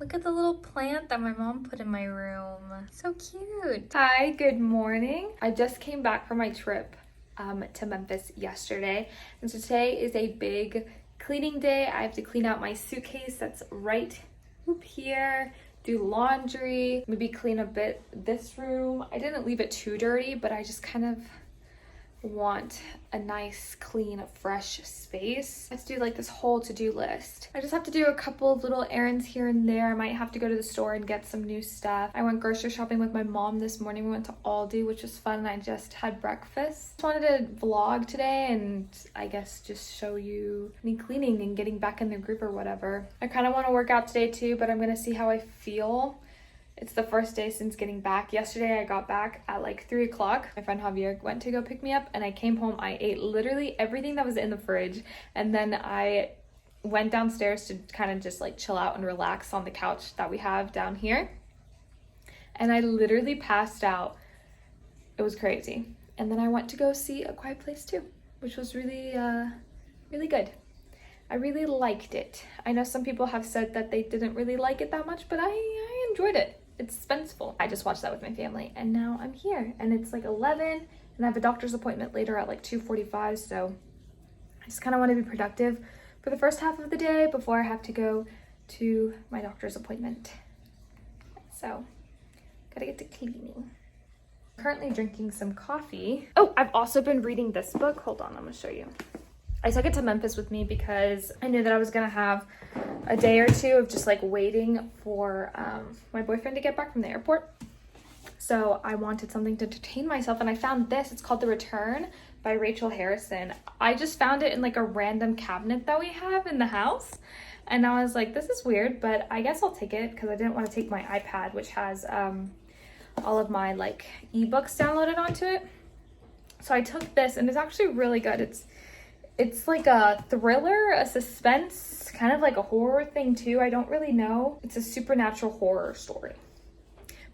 Look at the little plant that my mom put in my room. So cute. Hi, good morning. I just came back from my trip to Memphis yesterday. And so today is a big cleaning day. I have to clean out my suitcase that's right up here, do laundry, maybe clean a bit this room. I didn't leave it too dirty, but I just kind of want a nice, clean, fresh space. Let's do like this whole to-do list. I just have to do a couple of little errands here and there. I might have to go to the store and get some new stuff. I went grocery shopping with my mom this morning. We went to Aldi, which was fun, and I just had breakfast. Just wanted to vlog today and I guess just show you me cleaning and getting back in the group or whatever. I kind of want to work out today too, but I'm gonna see how I feel. It's the first day since getting back. Yesterday I got back at like 3 o'clock. My friend Javier went to go pick me up and I came home. I ate literally everything that was in the fridge, and then I went downstairs to kind of just like chill out and relax on the couch that we have down here. And I literally passed out. It was crazy. And then I went to go see A Quiet Place 2, which was really good. I really liked it. I know some people have said that they didn't really like it that much, but I enjoyed it. It's suspenseful. I just watched that with my family and now I'm here and it's like 11 and I have a doctor's appointment later at like 2:45, so I just kind of want to be productive for the first half of the day before I have to go to my doctor's appointment. So, gotta get to cleaning. Currently drinking some coffee. Oh, I've also been reading this book. Hold on, I'm gonna show you. I took it to Memphis with me because I knew that I was gonna have a day or two of just like waiting for my boyfriend to get back from the airport. So I wanted something to entertain myself and I found this. It's called The Return by Rachel Harrison. I just found it in like a random cabinet that we have in the house. And I was like, this is weird, but I guess I'll take it because I didn't want to take my iPad, which has all of my like ebooks downloaded onto it. So I took this and it's actually really good. It's like a thriller, a suspense, kind of like a horror thing too. I don't really know. It's a supernatural horror story.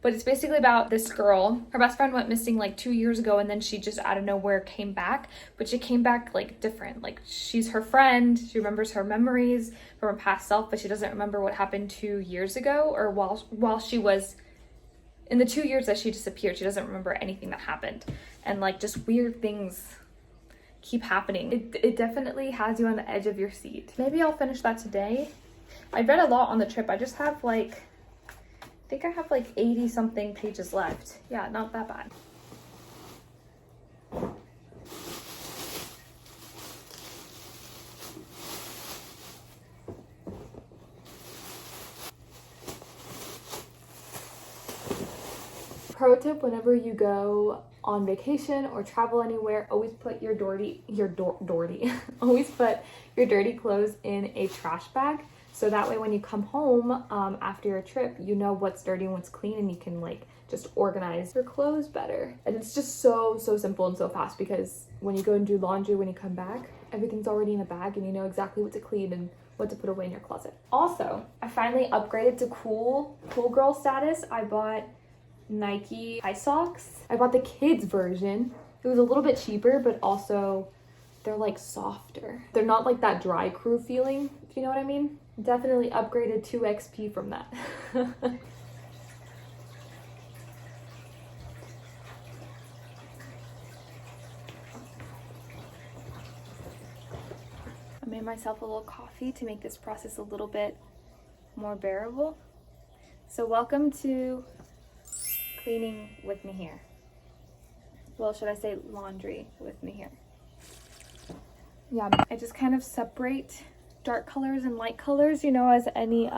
But it's basically about this girl. Her best friend went missing like 2 years ago and then she just out of nowhere came back. But she came back like different. Like she's her friend. She remembers her memories from her past self, but she doesn't remember what happened 2 years ago or while she was in the 2 years that she disappeared. She doesn't remember anything that happened. And like just weird things keep happening. It definitely has you on the edge of your seat. Maybe I'll finish that today. I read a lot on the trip. I just have like, I think I have like 80 something pages left. Yeah, not that bad. Pro tip, whenever you go on vacation or travel anywhere, always put your always put your dirty clothes in a trash bag. So that way when you come home after your trip, you know what's dirty and what's clean and you can like just organize your clothes better. And it's just so simple and so fast because when you go and do laundry, when you come back, everything's already in a bag and you know exactly what to clean and what to put away in your closet. Also, I finally upgraded to cool girl status. I bought Nike high socks. I bought the kids version. It was a little bit cheaper, but also they're like softer. They're not like that dry crew feeling, if you know what I mean. Definitely upgraded 2 XP from that. I made myself a little coffee to make this process a little bit more bearable. So welcome to cleaning with Nahir. Well, should I say laundry with Nahir? Yeah, I just kind of separate dark colors and light colors, you know, as any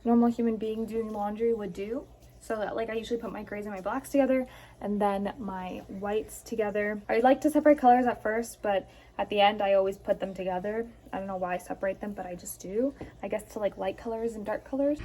normal human being doing laundry would do. So that like I usually put my grays and my blacks together and then my whites together. I like to separate colors at first, but at the end I always put them together. I don't know why I separate them, but I just do. I guess to like light colors and dark colors.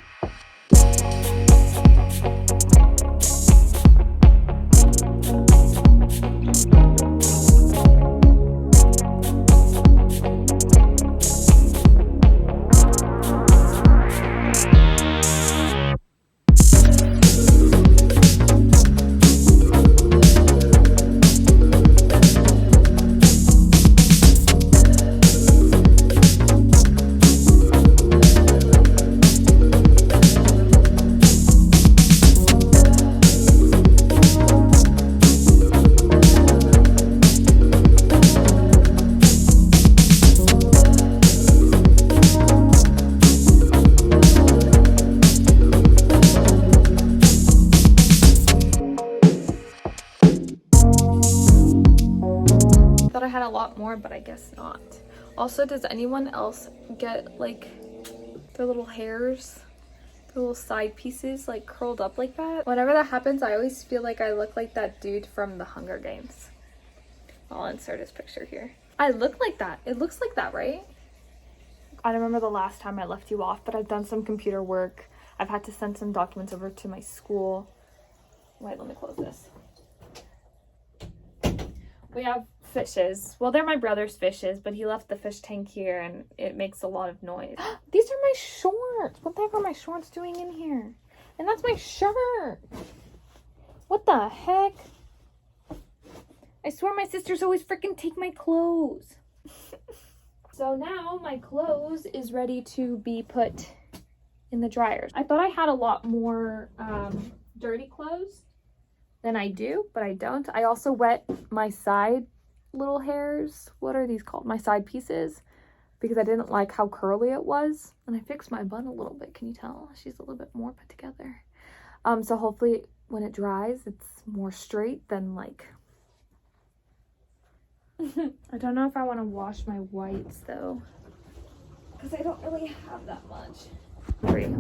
lot more, but I guess not. Also, does anyone else get like their little hairs, their little side pieces like curled up like that? Whenever that happens, I always feel like I look like that dude from the Hunger Games. I'll insert his picture here. I look like that. It looks like that, right? I don't remember the last time I left you off, but I've done some computer work. I've had to send some documents over to my school. Wait, let me close this. We have fishes. Well, they're my brother's fishes, but he left the fish tank here and it makes a lot of noise. These are my shorts. What the heck are my shorts doing in here? And that's my shirt. What the heck? I swear my sisters always freaking take my clothes. So now my clothes is ready to be put in the dryer. I thought I had a lot more dirty clothes than I do, but I don't. I also wet my side little hairs. What are these called? My side pieces, because I didn't like how curly it was. And I fixed my bun a little bit. Can you tell? She's a little bit more put together. So hopefully when it dries, it's more straight than like... I don't know if I want to wash my whites though, because I don't really have that much.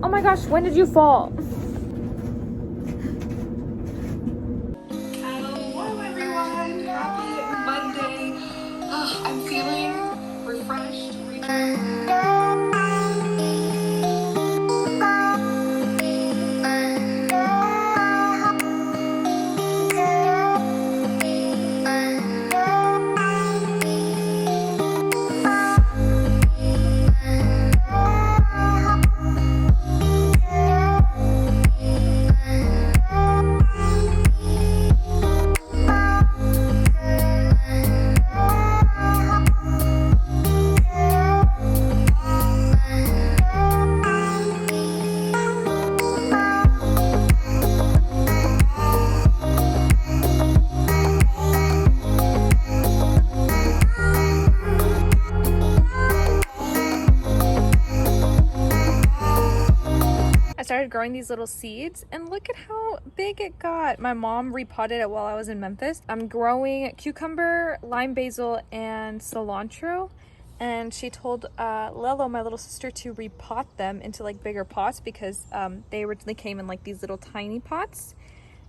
Oh my gosh, when did you fall? Hello everyone, happy Monday. I'm feeling refreshed, growing these little seeds and look at how big it got. My mom repotted it while I was in Memphis. I'm growing cucumber, lime basil, and cilantro, and she told Lelo, my little sister, to repot them into like bigger pots because they originally came in like these little tiny pots.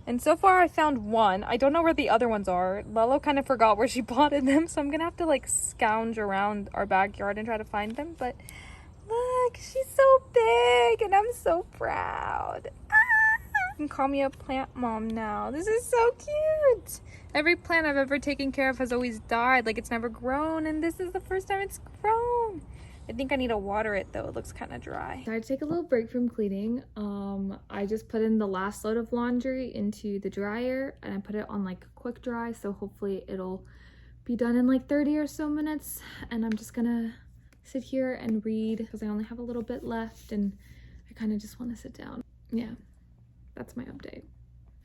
And so far I found one. I don't know where the other ones are. Lelo kind of forgot where she potted them, so I'm gonna have to like scourge around our backyard and try to find them. But look, she's so big and I'm so proud. You can call me a plant mom now. This is so cute. Every plant I've ever taken care of has always died, like it's never grown, and this is the first time it's grown. I think I need to water it though, it looks kind of dry. I had to take a little break from cleaning. I just put in the last load of laundry into the dryer and I put it on like quick dry, so hopefully it'll be done in like 30 or so minutes. And I'm just gonna sit here and read because I only have a little bit left and I kind of just want to sit down. Yeah, that's my update.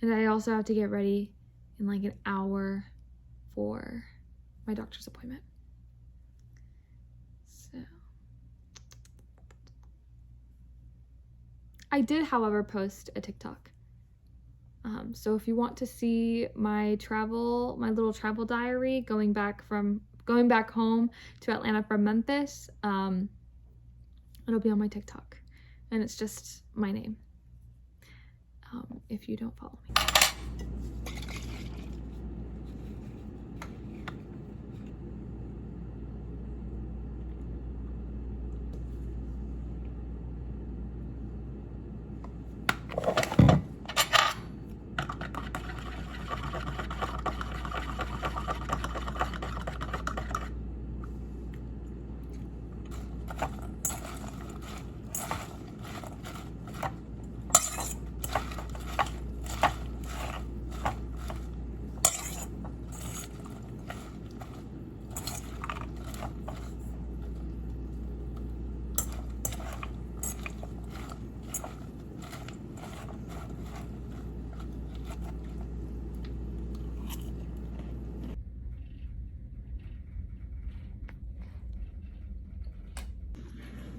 And I also have to get ready in like an hour for my doctor's appointment. So I did, however, post a TikTok. So if you want to see my little travel diary going back home to Atlanta from Memphis, it'll be on my TikTok, and it's just my name, if you don't follow me.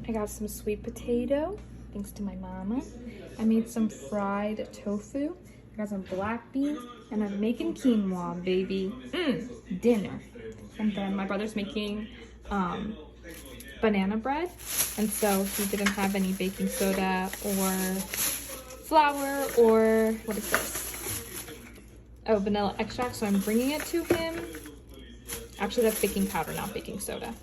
I got some sweet potato, thanks to my mama. I made some fried tofu. I got some black beans, and I'm making quinoa, baby. Dinner. And then my brother's making banana bread, and so he didn't have any baking soda or flour or what is this? Oh, vanilla extract, so I'm bringing it to him. Actually, that's baking powder, not baking soda.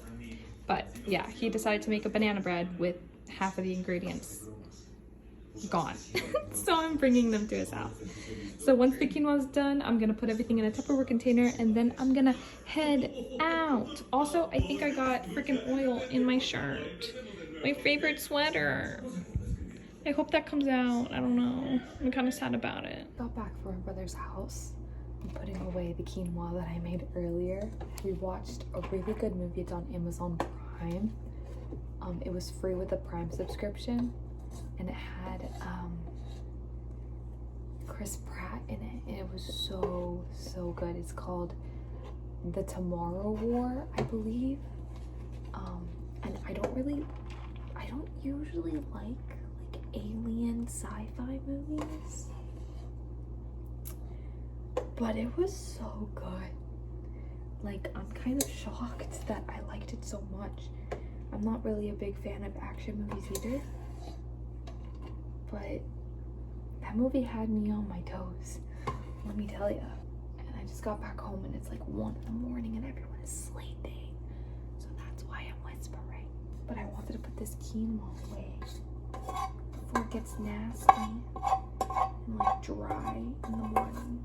But yeah, he decided to make a banana bread with half of the ingredients gone. So I'm bringing them to his house. So once the quinoa is done, I'm gonna put everything in a Tupperware container and then I'm gonna head out. Also, I think I got freaking oil in my shirt. My favorite sweater. I hope that comes out. I don't know. I'm kind of sad about it. Got back from my brother's house. I'm putting away the quinoa that I made earlier. We watched a really good movie. It's on Amazon Prime. It was free with a Prime subscription, and it had Chris Pratt in it, and it was so good. It's called The Tomorrow War, I believe. And I don't usually like alien sci-fi movies, but it was so good. Like, I'm kind of shocked that I liked it so much. I'm not really a big fan of action movies either, but that movie had me on my toes, let me tell you. And I just got back home and it's like 1 in the morning and everyone is sleeping, so that's why I'm whispering. But I wanted to put this quinoa away before it gets nasty and like dry in the morning.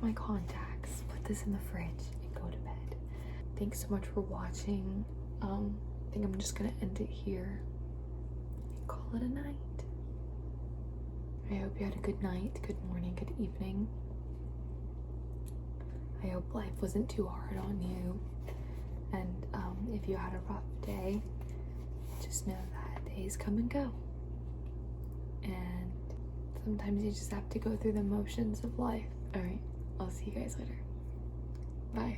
My contacts, put this in the fridge and go to bed. Thanks so much for watching. I think I'm just gonna end it here and call it a night. I hope you had a good night, good morning, good evening. I hope life wasn't too hard on you, and if you had a rough day, just know that days come and go, and sometimes you just have to go through the motions of life. All right, I'll see you guys later. Bye.